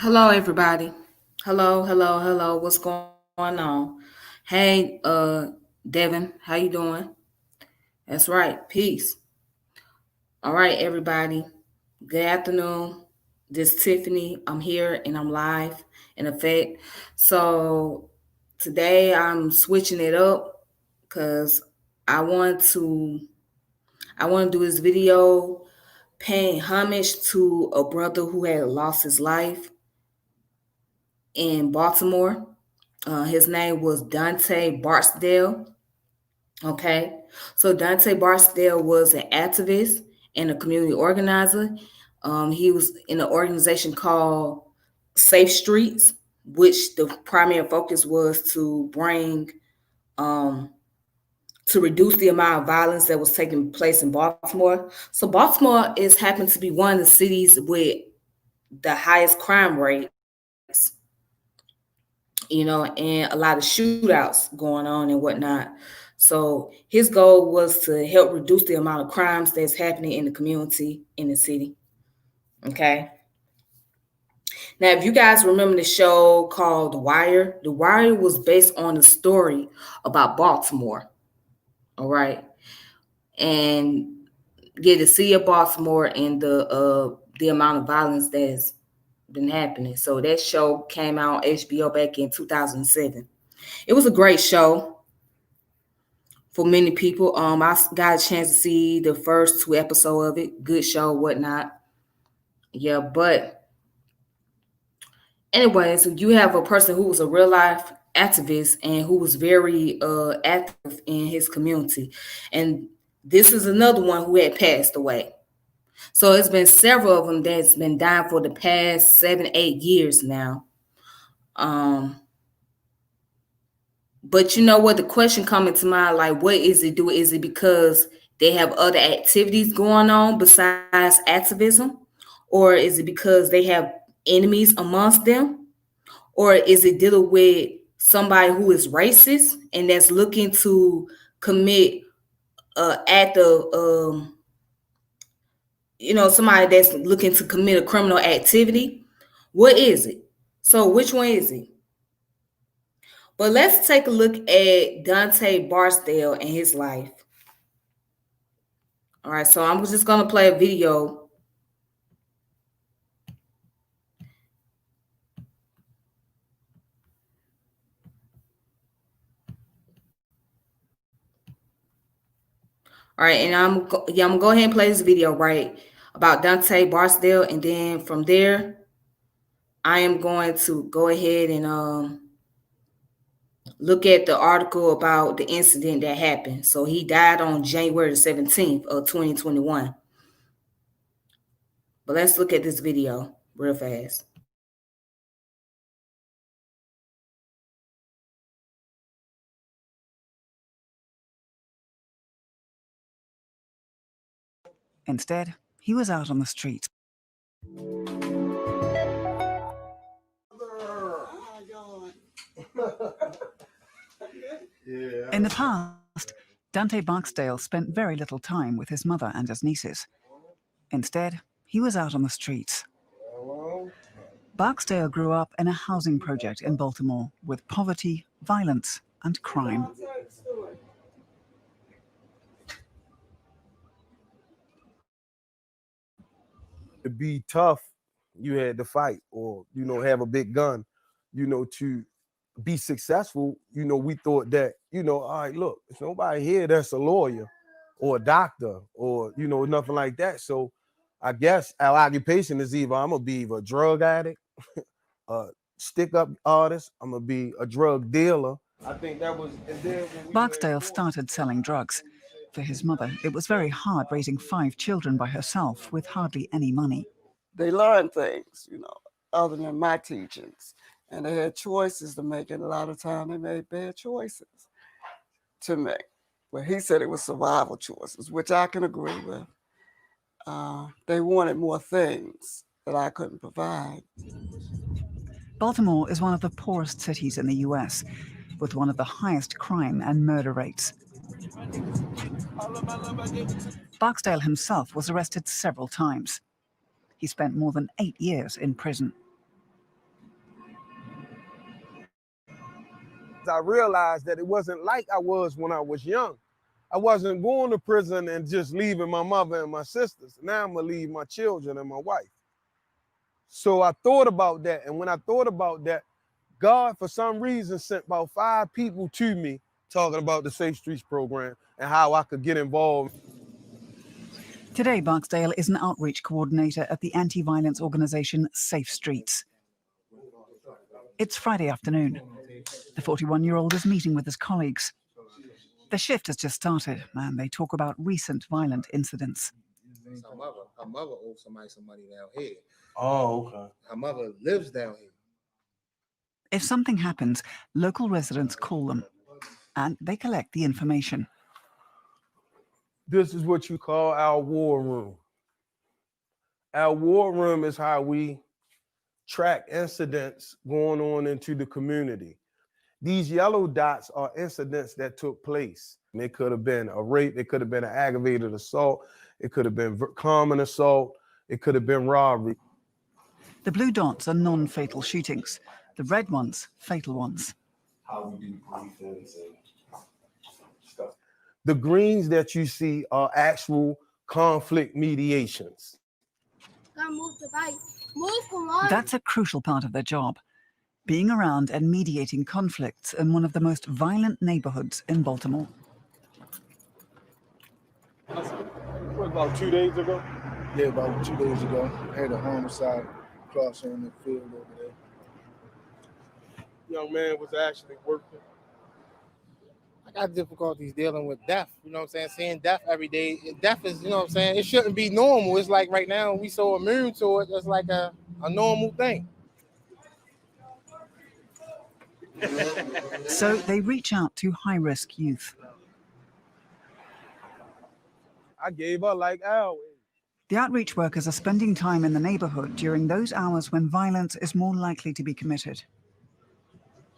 Hello, everybody. Hello, hello, hello. What's going on? Hey, Devin, how you doing? That's right. Peace. All right, everybody. Good afternoon. This Tiffany. I'm here and I'm live in effect. So today I'm switching it up because I want to I want to do this video paying homage to a brother who had lost his life in Baltimore. His name was Dante Barksdale. Okay. So Dante Barksdale was an activist and a community organizer. He was in an organization called Safe Streets, which the primary focus was um, to reduce the amount of violence that was taking place in Baltimore. So Baltimore is happened to be one of the cities with the highest crime rates, and a lot of shootouts going on and whatnot. So his goal was to help reduce the amount of crimes that's happening in the community in the city. Okay. Now, if you guys remember the show called The Wire was based on a story about Baltimore. All right. And yeah, the city of Baltimore and the amount of violence that's been happening. So that show came out on HBO back in 2007. It was a great show for many people. I got a chance to see the first two episodes of it. Good show, whatnot. Yeah, but anyways, you have a person who was a real life activist and who was very active in his community, and this is another one who had passed away. So it's been several of them that's been dying for the past 7, 8 years now. Um, But you know what? The question coming to mind, like, what is it do? Is it because they have other activities going on besides activism? Or is it because they have enemies amongst them? Or is it dealing with somebody who is racist and that's looking to commit an act of, somebody that's looking to commit a criminal activity? What is it? So which one is it? But let's take a look at Dante Barksdale and his life. All right, so I'm just gonna play a video. All right, and I'm gonna go ahead and play this video right about Dante Barksdale, and then from there, I am going to go ahead and look at the article about the incident that happened. So he died on January the 17th of 2021. But let's look at this video real fast. Instead, he was out on the streets. In the past, Dante Barksdale spent very little time with his mother and his nieces. Instead, he was out on the streets. Barksdale grew up in a housing project in Baltimore with poverty, violence, and crime. To be tough, you had to fight or, have a big gun, to be successful. We thought that, all right, look, there's nobody here that's a lawyer or a doctor or, nothing like that. So I guess our occupation is either I'm going to be either a drug addict, a stick up artist, I'm going to be a drug dealer. I think that was, and then Barksdale started selling drugs. For his mother, it was very hard raising 5 children by herself with hardly any money. They learned things, other than my teachings. And they had choices to make, and a lot of time they made bad choices to make. But he said it was survival choices, which I can agree with. They wanted more things that I couldn't provide. Baltimore is one of the poorest cities in the US, with one of the highest crime and murder rates. Barksdale himself was arrested several times. He spent more than 8 years in prison. I realized that it wasn't like I was when I was young. I wasn't going to prison and just leaving my mother and my sisters. Now I'm going to leave my children and my wife. So I thought about that. And when I thought about that, God, for some reason, sent about 5 people to me talking about the Safe Streets program and how I could get involved. Today, Barksdale is an outreach coordinator at the anti-violence organisation Safe Streets. It's Friday afternoon. The 41-year-old is meeting with his colleagues. The shift has just started, and they talk about recent violent incidents. Her mother owes somebody some money down here. Oh, okay. Her mother lives down here. If something happens, local residents call them, and they collect the information. This is what you call our war room. Our war room is how we track incidents going on into the community. These yellow dots are incidents that took place. It could have been a rape, it could have been an aggravated assault, it could have been common assault, it could have been robbery. The blue dots are non-fatal shootings. The red ones, fatal ones. How we do briefings and stuff. The greens that you see are actual conflict mediations. That's a crucial part of their job, being around and mediating conflicts in one of the most violent neighborhoods in Baltimore. What, about 2 days ago? Yeah, about 2 days ago, I had a homicide cross on the field over there. Young man was actually working. I got difficulties dealing with death, you know what I'm saying? Seeing death every day. Death is, you know what I'm saying? It shouldn't be normal. It's like right now, we so immune to it, it's like a normal thing. So they reach out to high-risk youth. I gave her like hours. The outreach workers are spending time in the neighborhood during those hours when violence is more likely to be committed.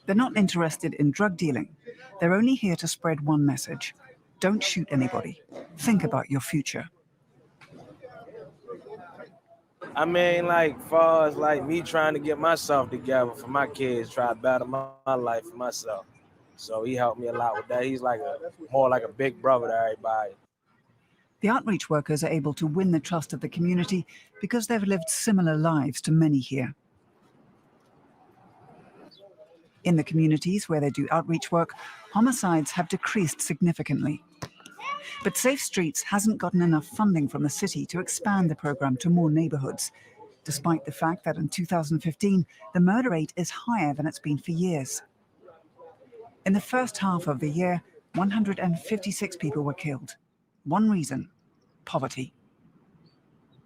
They're not interested in drug dealing. They're only here to spread one message. Don't shoot anybody. Think about your future. I mean, like, far as like me trying to get myself together for my kids, try to better my life for myself. So he helped me a lot with that. He's like more like a big brother to everybody. The outreach workers are able to win the trust of the community because they've lived similar lives to many here. In the communities where they do outreach work, homicides have decreased significantly. But Safe Streets hasn't gotten enough funding from the city to expand the program to more neighborhoods, despite the fact that in 2015, the murder rate is higher than it's been for years. In the first half of the year, 156 people were killed. One reason: poverty.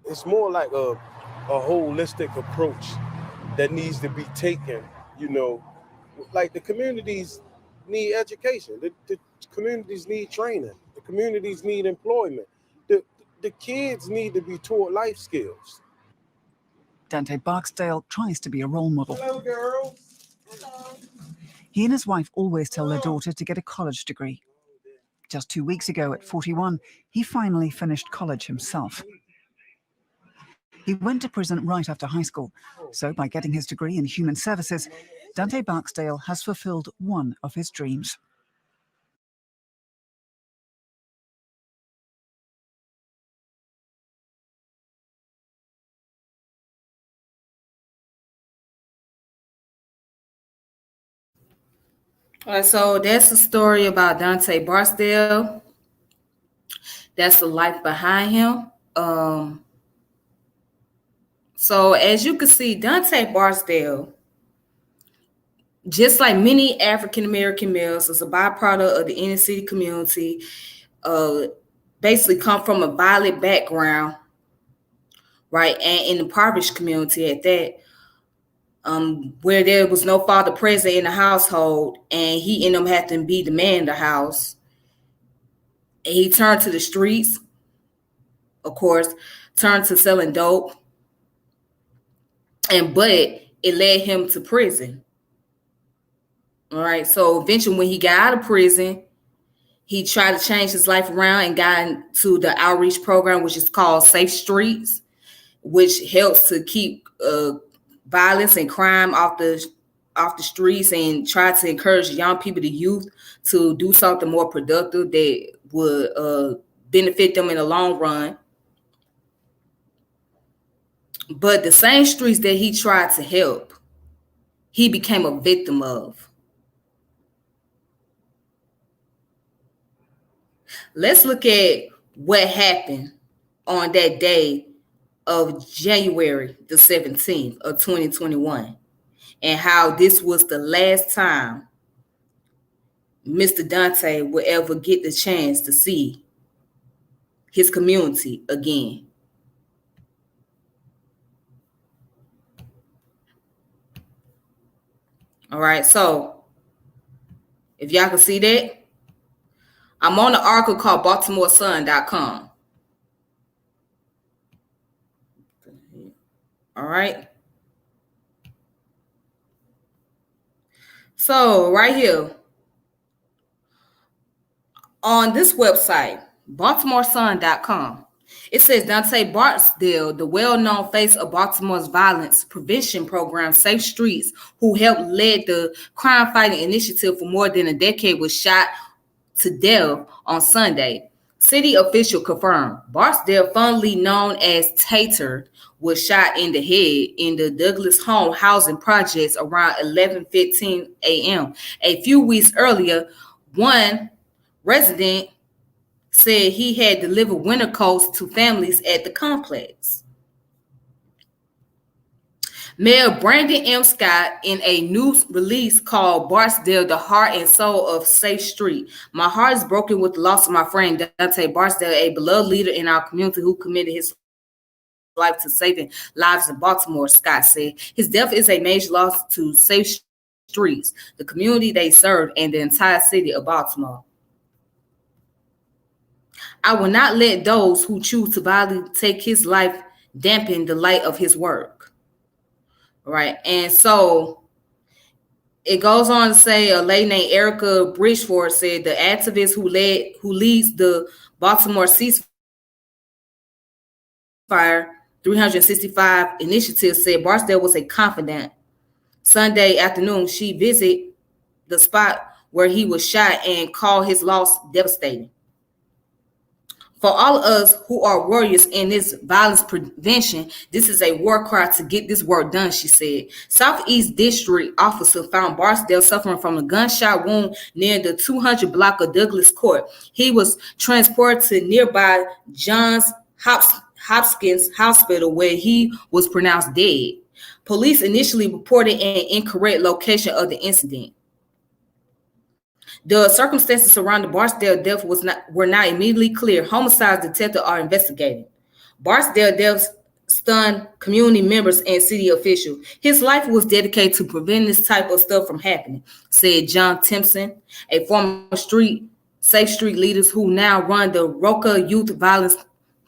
It's more like a holistic approach that needs to be taken, you know. Like the communities need education, the communities need training, the communities need employment, the kids need to be taught life skills. Dante Barksdale tries to be a role model. Hello, girls. Hello. He and his wife always tell their daughter to get a college degree. Just 2 weeks ago, at 41, he finally finished college himself. He went to prison right after high school, so by getting his degree in human services, Dante Barksdale has fulfilled one of his dreams. All right, so that's a story about Dante Barksdale. That's the life behind him. So as you can see, Dante Barksdale, just like many African American males, is a byproduct of the inner city community. Basically, come from a violent background, right, and in the impoverished community at that. Where there was no father present in the household, and he ended up having to be the man in the house. And he turned to the streets, of course, turned to selling dope, but it led him to prison. All right, so eventually when he got out of prison, he tried to change his life around and got into the outreach program, which is called Safe Streets, which helps to keep violence and crime off the off the streets and tried to encourage young people, the youth, to do something more productive that would benefit them in the long run. But the same streets that he tried to help, he became a victim of. Let's look at what happened on that day of January the 17th of 2021, and how this was the last time Mr. Dante would ever get the chance to see his community again. All right, so if y'all can see that, I'm on an article called BaltimoreSun.com. All right. So right here on this website, BaltimoreSun.com, it says Dante Barksdale, the well-known face of Baltimore's violence prevention program, Safe Streets, who helped lead the crime-fighting initiative for more than a decade, was shot to death on Sunday. City official confirmed. Barksdale, fondly known as Tater, was shot in the head in the Douglas Home housing projects around 11:15 a.m. A few weeks earlier, one resident said he had delivered winter coats to families at the complex. Mayor Brandon M. Scott, in a news release, called Barksdale the heart and soul of Safe Street. My heart is broken with the loss of my friend Dante Barksdale, a beloved leader in our community who committed his life to saving lives in Baltimore, Scott said. His death is a major loss to Safe Streets, the community they serve, and the entire city of Baltimore. I will not let those who choose to violently take his life dampen the light of his work. Right. And so it goes on to say a lady named Erica Bridgeford said the activist who leads the Baltimore Ceasefire 365 initiative said Barksdale was a confidant. Sunday afternoon, she visited the spot where he was shot and called his loss devastating. For all of us who are warriors in this violence prevention, this is a war cry to get this work done, she said. Southeast District officer found Barksdale suffering from a gunshot wound near the 200 block of Douglas Court. He was transported to nearby Johns Hopkins Hospital, where he was pronounced dead. Police initially reported an incorrect location of the incident. The circumstances surrounding Barksdale's death were not immediately clear. Homicide detectives are investigating. Barksdale's death stunned community members and city officials. His life was dedicated to preventing this type of stuff from happening, said John Timpson, a former Safe Street leaders who now run the Roca Youth Violence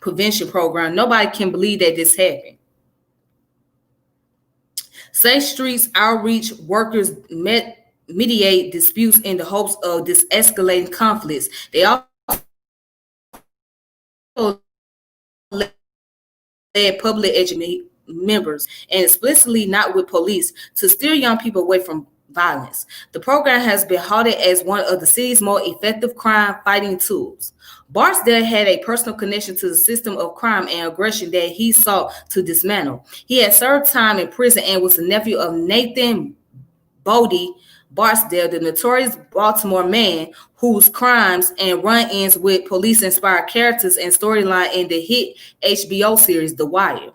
Prevention Program. Nobody can believe that this happened. Safe Streets outreach workers mediate disputes in the hopes of escalating conflicts. They also led public education members, and explicitly not with police, to steer young people away from violence. The program has been hailed as one of the city's more effective crime-fighting tools. Barksdale had a personal connection to the system of crime and aggression that he sought to dismantle. He had served time in prison and was the nephew of Nathan Bodie Barksdale, the notorious Baltimore man whose crimes and run-ins with police inspired characters and storyline in the hit HBO series The Wire.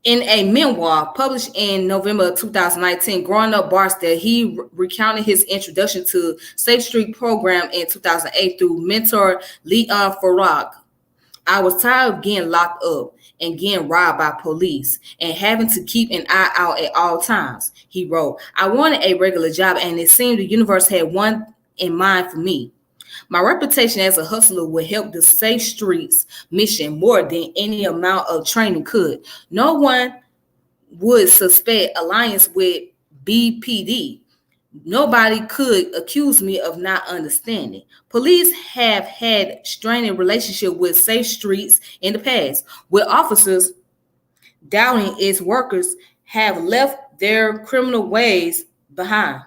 In a memoir published in November 2019, Growing Up Barksdale, he recounted his introduction to Safe Street program in 2008 through mentor Leon Farag. I was tired of getting locked up and getting robbed by police and having to keep an eye out at all times, he wrote. I wanted a regular job, and it seemed the universe had one in mind for me. My reputation as a hustler would help the Safe Streets mission more than any amount of training could. No one would suspect alliance with BPD. Nobody could accuse me of not understanding. Police have had straining relationship with Safe Streets in the past, with officers doubting its workers have left their criminal ways behind.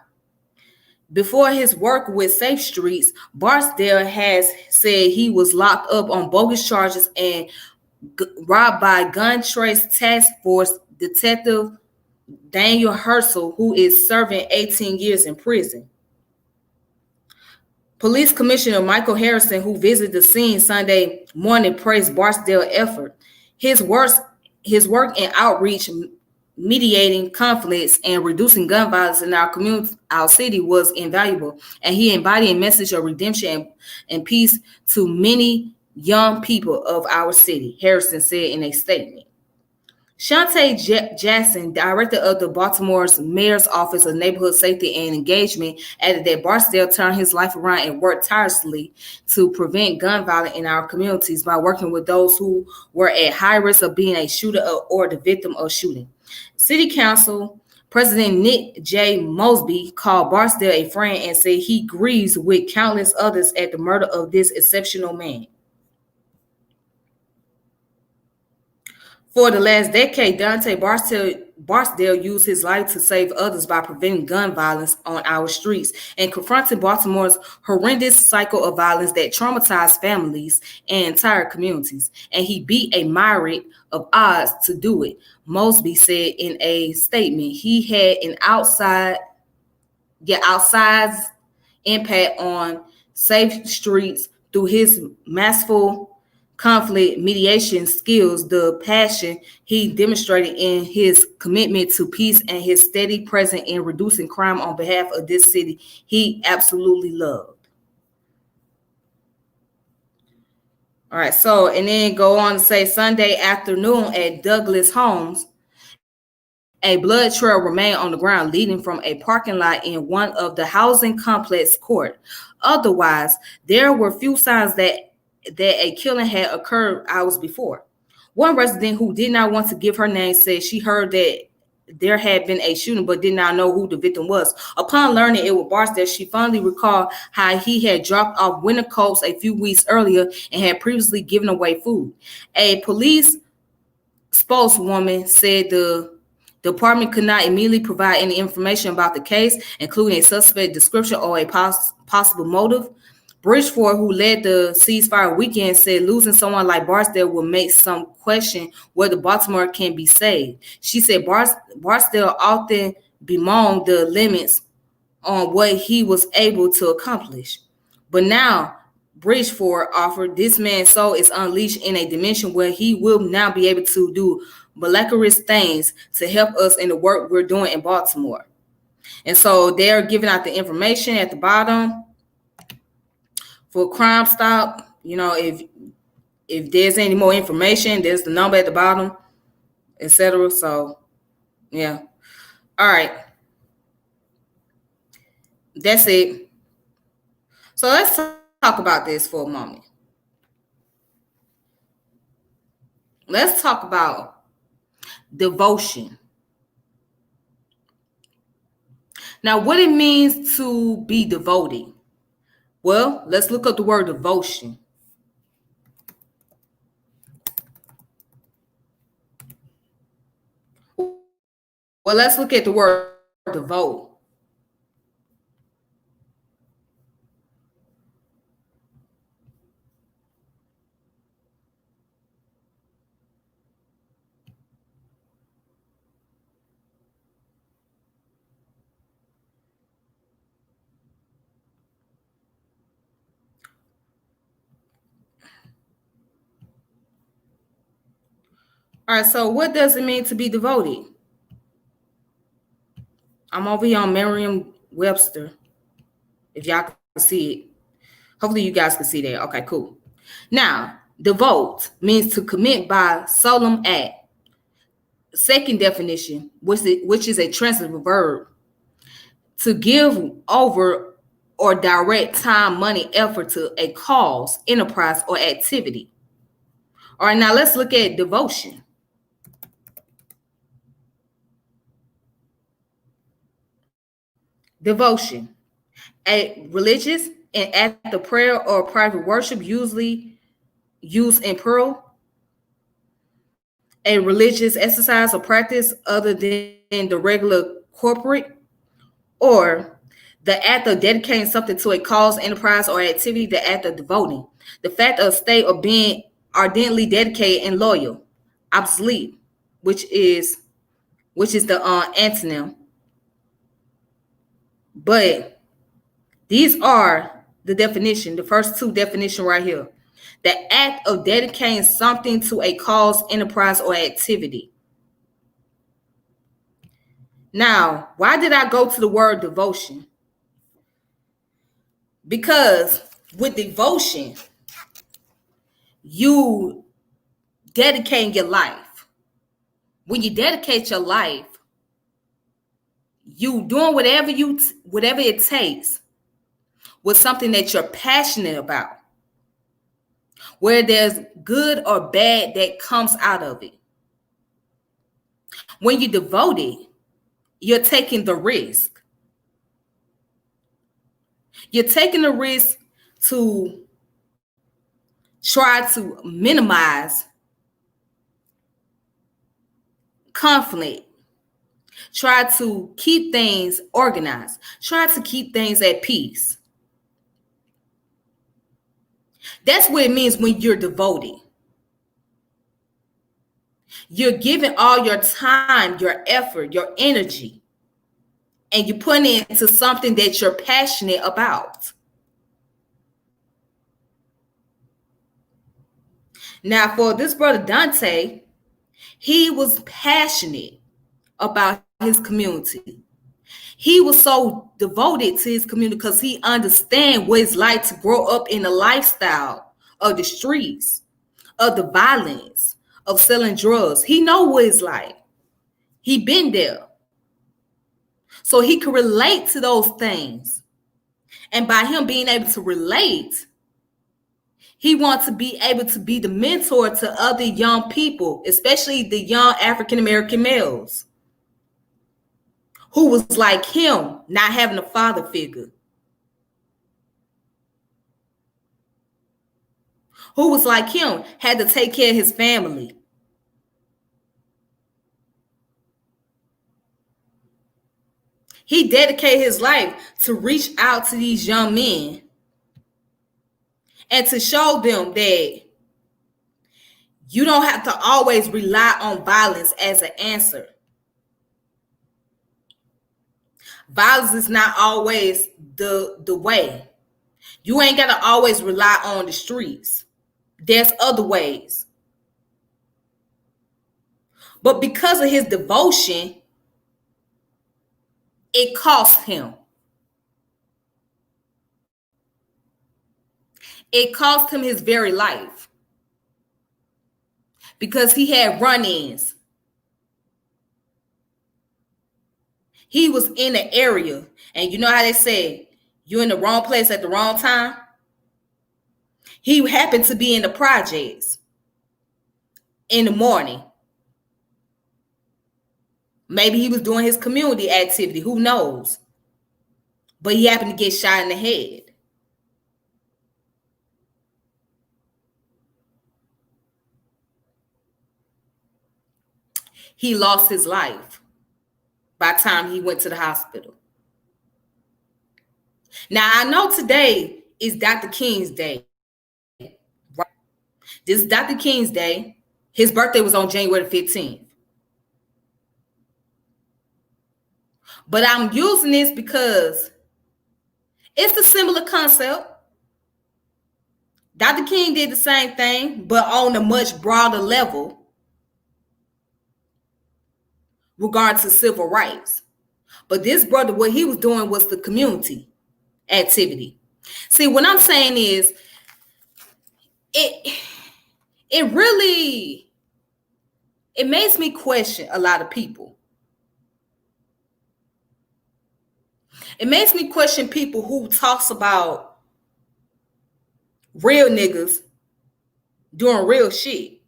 Before his work with Safe Streets, Barksdale has said he was locked up on bogus charges and robbed by Gun Trace Task Force Detective Daniel Herschel, who is serving 18 years in prison. Police Commissioner Michael Harrison, who visited the scene Sunday morning, praised Barksdale's effort. His work, his work in outreach, mediating conflicts, and reducing gun violence in our community, our city, was invaluable, and he embodied a message of redemption and peace to many young people of our city, Harrison said in a statement. Shantae Jackson, director of the Baltimore's Mayor's Office of Neighborhood Safety and Engagement, added that Barksdale turned his life around and worked tirelessly to prevent gun violence in our communities by working with those who were at high risk of being a shooter or the victim of shooting. City Council President Nick J. Mosby called Barksdale a friend and said he grieves with countless others at the murder of this exceptional man. For the last decade, Dante Barksdale used his life to save others by preventing gun violence on our streets and confronting Baltimore's horrendous cycle of violence that traumatized families and entire communities. And he beat a myriad of odds to do it, Mosby said in a statement. He had an outsized impact on safe streets through his masterful conflict mediation skills, the passion he demonstrated in his commitment to peace, and his steady presence in reducing crime on behalf of this city he absolutely loved. All right, so, and then go on to say Sunday afternoon at Douglas Homes, a blood trail remained on the ground leading from a parking lot in one of the housing complex court. Otherwise, there were few signs that a killing had occurred hours before. One resident who did not want to give her name said she heard that there had been a shooting but did not know who the victim was. Upon learning it was Barksdale, she fondly recalled how he had dropped off winter coats a few weeks earlier and had previously given away food. A police spokeswoman said the department could not immediately provide any information about the case, including a suspect description or a possible motive. Bridgeford, who led the ceasefire weekend, said losing someone like Barksdale will make some question whether Baltimore can be saved. She said Barksdale often bemoaned the limits on what he was able to accomplish. But now, Bridgeford offered, this man's soul is unleashed in a dimension where he will now be able to do miraculous things to help us in the work we're doing in Baltimore. And so they're giving out the information at the bottom for Crime Stop. You know, if there's any more information, there's the number at the bottom, etc. So, yeah. All right. That's it. So let's talk about this for a moment. Let's talk about devotion. Now, what it means to be devoted. Well, let's look up the word devotion. Well, let's look at the word devote. All right, so what does it mean to be devoted? I'm over here on Merriam-Webster, if y'all can see it. Hopefully you guys can see that. Okay, cool. Now, devote means to commit by solemn act. Second definition, which is a transitive verb, to give over or direct time, money, effort to a cause, enterprise, or activity. All right, now let's look at devotion. Devotion, a religious and act of prayer or private worship, usually used in plural, a religious exercise or practice other than the regular corporate, or the act of dedicating something to a cause, enterprise, or activity, the act of devoting, the fact of state of being ardently dedicated and loyal, obsolete, which is the antonym. But these are the definition, the first two definition right here. The act of dedicating something to a cause, enterprise, or activity. Now, why did I go to the word devotion? Because with devotion, you dedicating your life. When you dedicate your life, you doing whatever it takes with something that you're passionate about, where there's good or bad that comes out of it. When you devote it, you're taking the risk. You're taking the risk to try to minimize conflict, try to keep things organized, try to keep things at peace. That's what it means when you're devoted. You're giving all your time, your effort, your energy, and you're putting it into something that you're passionate about. Now, for this brother Dante, he was passionate about his community. He was so devoted to his community because he understands what it's like to grow up in a lifestyle of the streets, of the violence, of selling drugs. He know what it's like. He been there. So he could relate to those things. And by him being able to relate, he wants to be able to be the mentor to other young people, especially the young African American males who was like him, not having a father figure, who was like him, had to take care of his family. He dedicated his life to reach out to these young men and to show them that you don't have to always rely on violence as an answer. Violence is not always the way. You ain't got to always rely on the streets. There's other ways. But because of his devotion, it cost him. It cost him his very life because he had run-ins. He was in an area, and you know how they say, you're in the wrong place at the wrong time? He happened to be in the projects in the morning. Maybe he was doing his community activity, who knows? But he happened to get shot in the head. He lost his life by the time he went to the hospital. Now, I know today is Dr. King's day. Right? This is Dr. King's day. His birthday was on January 15th. But I'm using this because it's a similar concept. Dr. King did the same thing, but on a much broader level regarding to civil rights. But this brother, what he was doing was the community activity. See, what I'm saying is, it really, it makes me question a lot of people. It makes me question people who talks about real niggas doing real shit.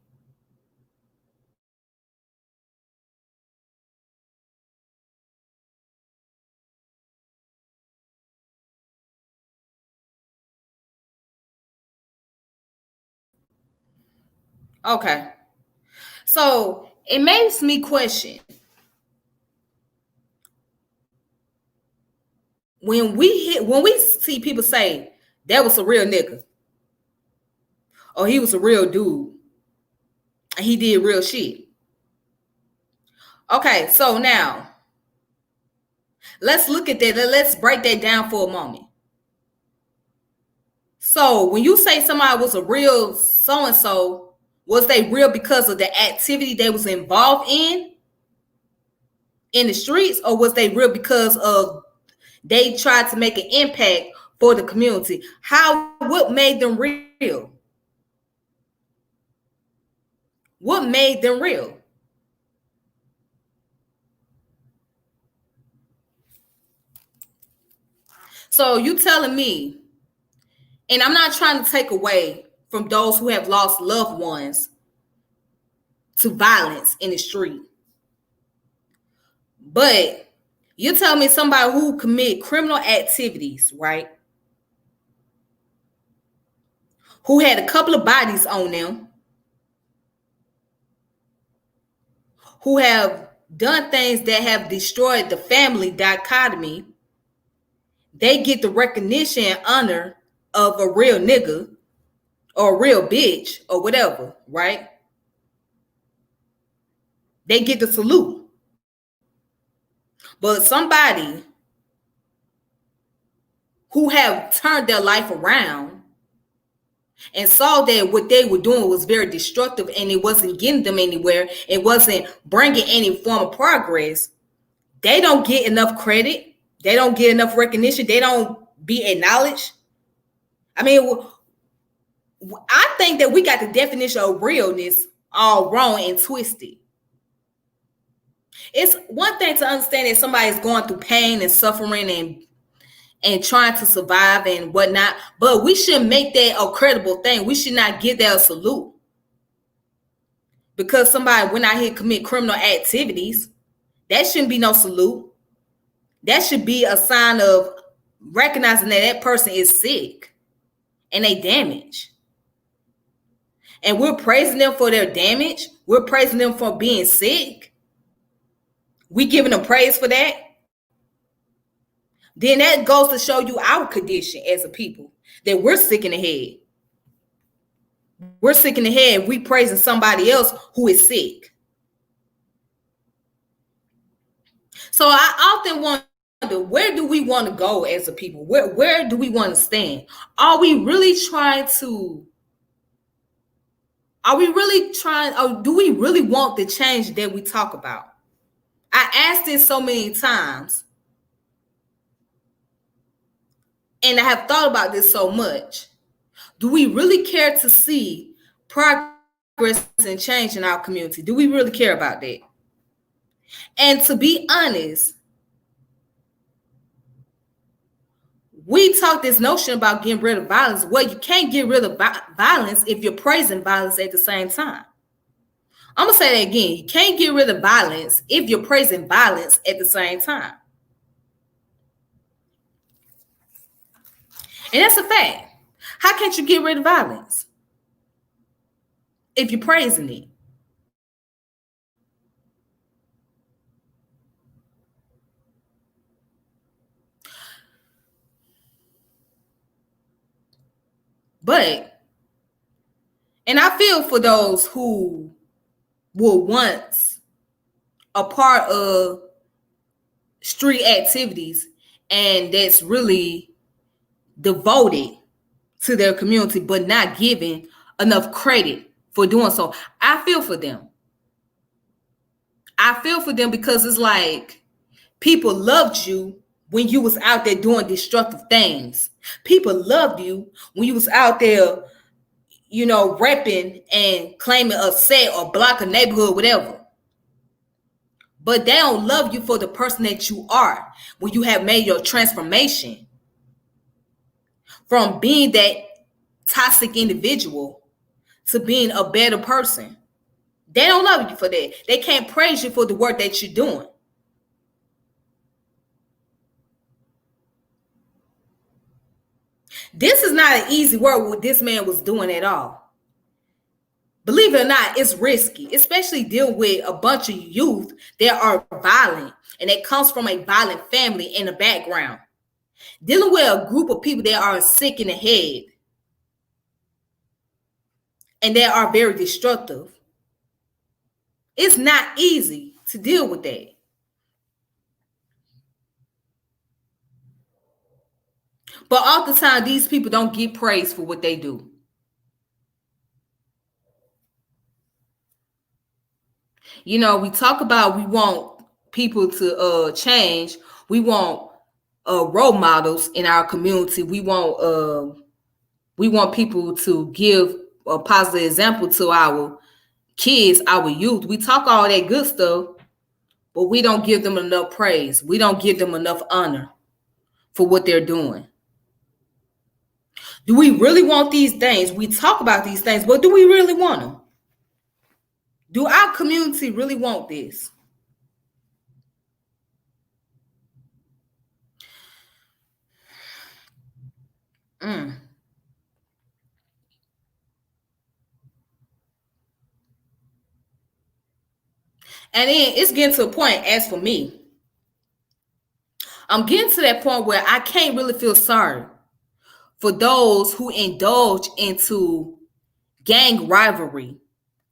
Okay. So it makes me question when we see people say that was a real nigga or he was a real dude and he did real shit. Okay, so now let's look at that. Let's break that down for a moment. So when you say somebody was a real so and so, was they real because of the activity they was involved in the streets, or was they real because of they tried to make an impact for the community? What made them real? What made them real? So you telling me, and I'm not trying to take away from those who have lost loved ones to violence in the street, but you tell me somebody who commit criminal activities, right? Who had a couple of bodies on them, who have done things that have destroyed the family dichotomy, they get the recognition and honor of a real nigga or a real bitch or whatever, right? They get the salute. But somebody who have turned their life around and saw that what they were doing was very destructive and it wasn't getting them anywhere, it wasn't bringing any form of progress, they don't get enough credit. They don't get enough recognition. They don't be acknowledged. I mean, I think that we got the definition of realness all wrong and twisted. It's one thing to understand that somebody's going through pain and suffering and trying to survive and whatnot, but we shouldn't make that a credible thing. We should not give that a salute because somebody went out here and commit criminal activities. That shouldn't be no salute. That should be a sign of recognizing that that person is sick and they damaged. And we're praising them for their damage. We're praising them for being sick. We giving them praise for that. Then that goes to show you our condition as a people, that we're sick in the head. We're sick in the head. We praising somebody else who is sick. So I often wonder, where do we want to go as a people? Where do we want to stand? Are we really trying, or do we really want the change that we talk about? I asked this so many times, and I have thought about this so much. Do we really care to see progress and change in our community? Do we really care about that? And to be honest, we talk this notion about getting rid of violence. Well, you can't get rid of violence if you're praising violence at the same time. I'm going to say that again. You can't get rid of violence if you're praising violence at the same time. And that's a fact. How can't you get rid of violence if you're praising it? But, and I feel for those who were once a part of street activities and that's really devoted to their community, but not given enough credit for doing so. I feel for them. I feel for them because it's like people loved you when you was out there doing destructive things. People loved you when you was out there, repping and claiming a set or block a neighborhood, whatever. But they don't love you for the person that you are when you have made your transformation from being that toxic individual to being a better person. They don't love you for that. They can't praise you for the work that you're doing. This is not an easy work what this man was doing at all. Believe it or not, it's risky, especially dealing with a bunch of youth that are violent and that comes from a violent family in the background. Dealing with a group of people that are sick in the head and that are very destructive. It's not easy to deal with that. But oftentimes, these people don't get praise for what they do. You know, we talk about we want people to change. We want role models in our community. We want people to give a positive example to our kids, our youth. We talk all that good stuff, but we don't give them enough praise. We don't give them enough honor for what they're doing. Do we really want these things? We talk about these things, but do we really want them? Do our community really want this? Mm. And then it's getting to a point, as for me, I'm getting to that point where I can't really feel sorry for those who indulge into gang rivalry.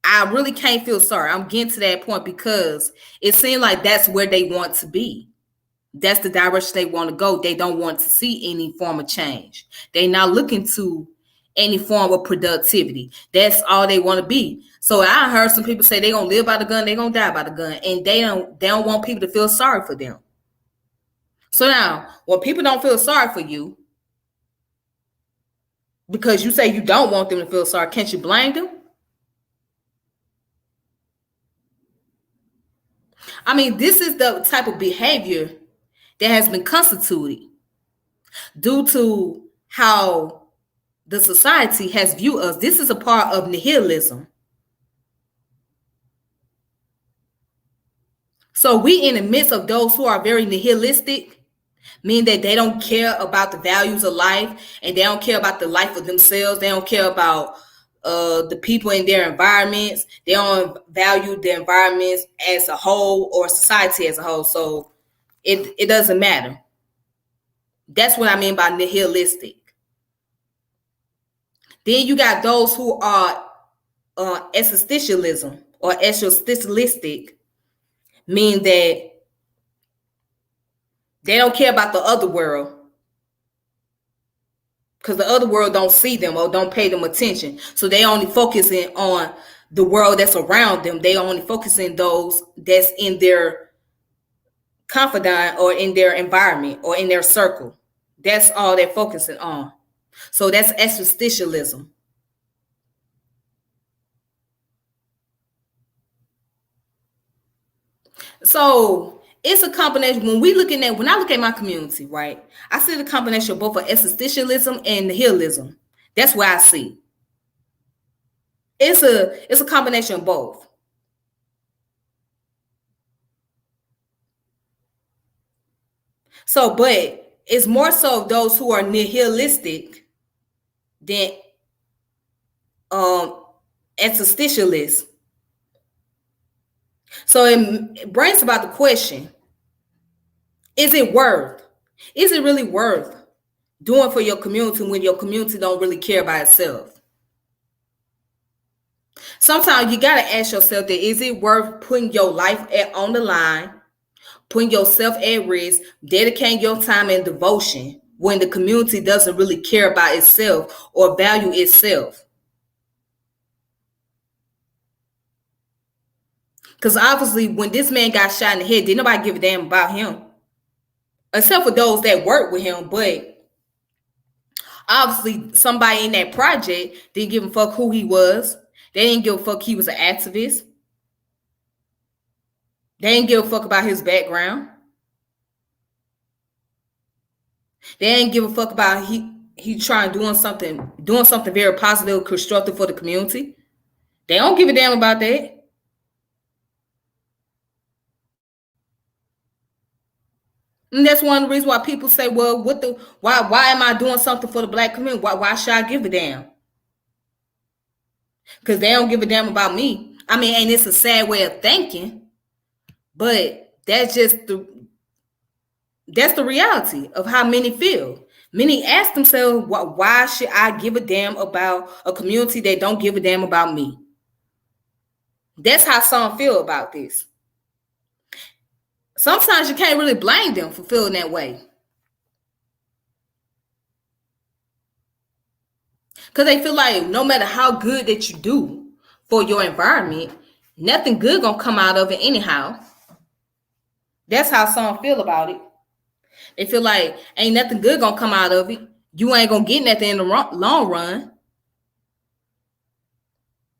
I really can't feel sorry. I'm getting to that point because it seems like that's where they want to be. That's the direction they want to go. They don't want to see any form of change. They're not looking to any form of productivity. That's all they want to be. So I heard some people say they're gonna live by the gun, they're gonna die by the gun, and they don't want people to feel sorry for them. So now, when people don't feel sorry for you because you say you don't want them to feel sorry, can't you blame them? I mean, this is the type of behavior that has been constituted due to how the society has viewed us. This is a part of nihilism. So we in the midst of those who are very nihilistic, meaning that they don't care about the values of life and they don't care about the life of themselves. They don't care about the people in their environments. They don't value the environments as a whole or society as a whole. So it doesn't matter. That's what I mean by nihilistic. Then you got those who are existentialism or existentialistic, meaning that they don't care about the other world because the other world don't see them or don't pay them attention. So they only focusing on the world that's around them. They only focusing those that's in their confidant or in their environment or in their circle. That's all they're focusing on. So that's existentialism. So it's a combination. When I look at my community, right, I see the combination of both of existentialism and nihilism. That's where I see. It's a combination of both. So, but it's more so those who are nihilistic than existentialists. So it brings about the question: Is it really worth doing for your community when your community don't really care about itself? Sometimes you got to ask yourself that, is it worth putting your life on the line, putting yourself at risk, dedicating your time and devotion when the community doesn't really care about itself or value itself? Because obviously when this man got shot in the head, didn't nobody give a damn about him. Except for those that work with him. But obviously somebody in that project didn't give a fuck who he was. They didn't give a fuck he was an activist. They didn't give a fuck about his background. They didn't give a fuck about he trying doing something very positive, constructive for the community. They don't give a damn about that. And that's one of the reasons why people say, well, why am I doing something for the black community? Why should I give a damn? because they don't give a damn about me. I mean, and it's a sad way of thinking, but that's the reality of how many feel. Many ask themselves, why should I give a damn about a community that don't give a damn about me? That's how some feel about this. Sometimes you can't really blame them for feeling that way, because they feel like no matter how good that you do for your environment, nothing good gonna come out of it anyhow. That's how some feel about it. They feel like ain't nothing good gonna come out of it. You ain't gonna get nothing in the long run.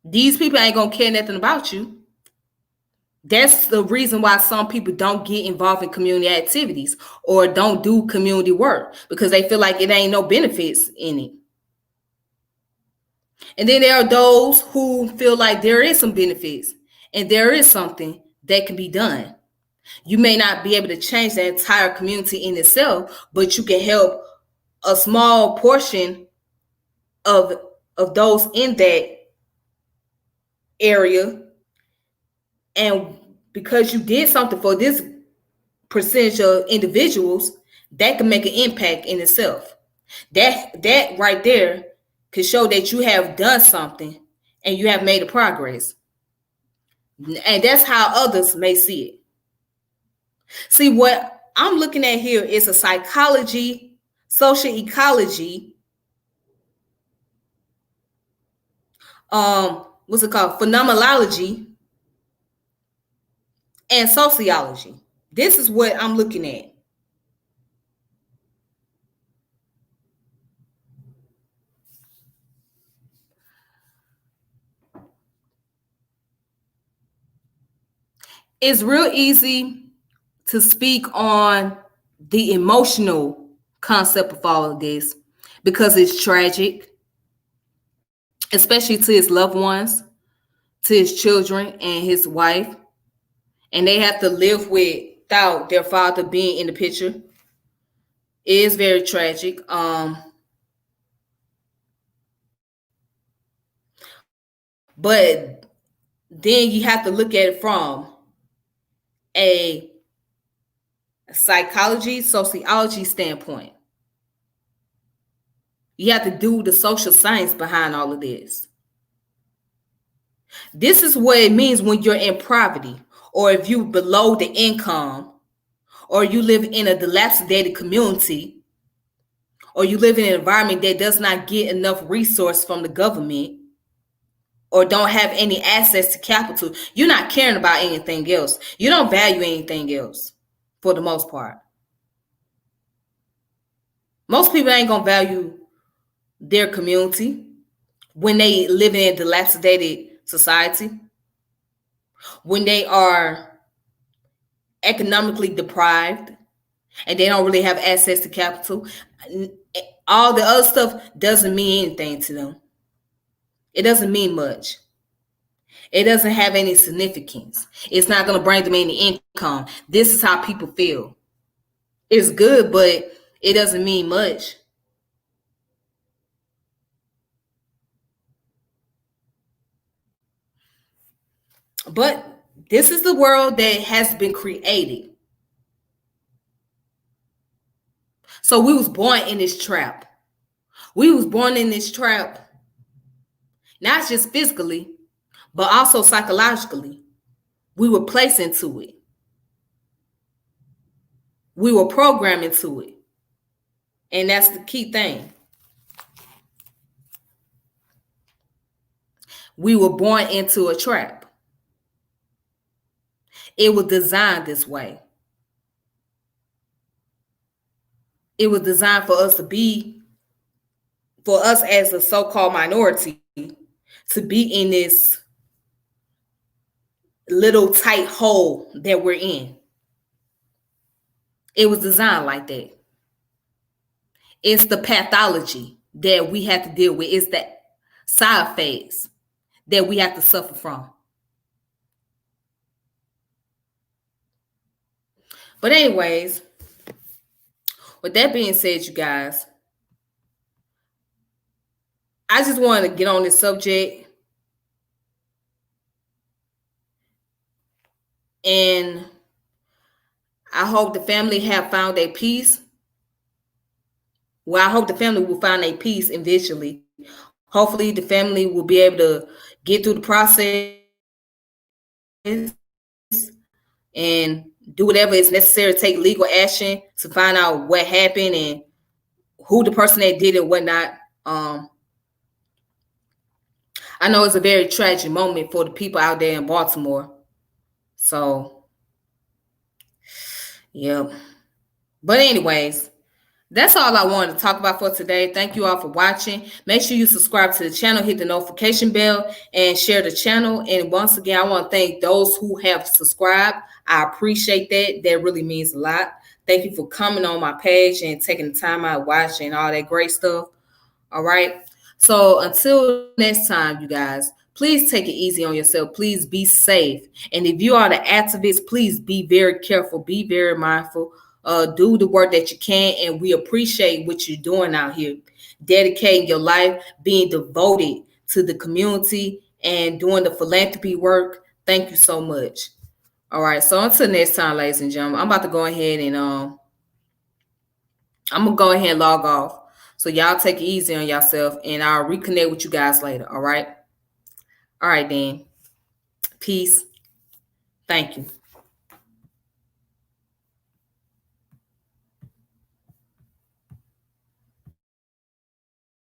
These people ain't gonna care nothing about you. That's the reason why some people don't get involved in community activities or don't do community work, because they feel like it ain't no benefits in it. And then there are those who feel like there is some benefits and there is something that can be done. You may not be able to change the entire community in itself, but you can help a small portion of those in that area. And because you did something for this percentage of individuals, that can make an impact in itself. That right there can show that you have done something and you have made a progress. And that's how others may see it. See, what I'm looking at here is a psychology, social ecology, what's it called? Phenomenology and sociology. This is what I'm looking at. It's real easy to speak on the emotional concept of all of this because it's tragic, especially to his loved ones, to his children and his wife. And they have to live without their father being in the picture. It is very tragic. But then you have to look at it from a psychology, sociology standpoint. You have to do the social science behind all of this. This is what it means when you're in poverty, or if you below the income, or you live in a dilapidated community, or you live in an environment that does not get enough resource from the government, or don't have any access to capital. You're not caring about anything else. You don't value anything else for the most part. Most people ain't gonna value their community when they live in a dilapidated society, when they are economically deprived and they don't really have access to capital. All the other stuff doesn't mean anything to them. It doesn't mean much. It doesn't have any significance. It's not going to bring them any income. This is how people feel. It's good, but it doesn't mean much. But this is the world that has been created. So we was born in this trap. We was born in this trap, not just physically, but also psychologically. We were placed into it. We were programmed into it. And that's the key thing. We were born into a trap. It was designed this way. It was designed for us as a so-called minority, to be in this little tight hole that we're in. It was designed like that. It's the pathology that we have to deal with. It's the side effects that we have to suffer from. But anyways, with that being said, you guys, I just wanted to get on this subject And I hope the family have found a peace. Well, I hope the family will find a peace eventually. Hopefully, the family will be able to get through the process and do whatever is necessary to take legal action to find out what happened and who the person that did it, whatnot. Um, I know it's a very tragic moment for the people out there in Baltimore. So, yeah. But anyways, that's all I wanted to talk about for today. Thank you all for watching. Make sure you subscribe to the channel, hit the notification bell, and share the channel. And once again, I want to thank those who have subscribed. I appreciate that. That really means a lot. Thank you for coming on my page and taking the time out watching all that great stuff. All right. So until next time, you guys, please take it easy on yourself. Please be safe. And if you are the activist, please be very careful, be very mindful. Do the work that you can, and we appreciate what you're doing out here, dedicating your life, being devoted to the community, and doing the philanthropy work. Thank you so much. All right. So until next time, ladies and gentlemen, I'm about to go ahead and I'm gonna go ahead and log off. So y'all take it easy on yourself, and I'll reconnect with you guys later. All right. All right, then. Peace. Thank you.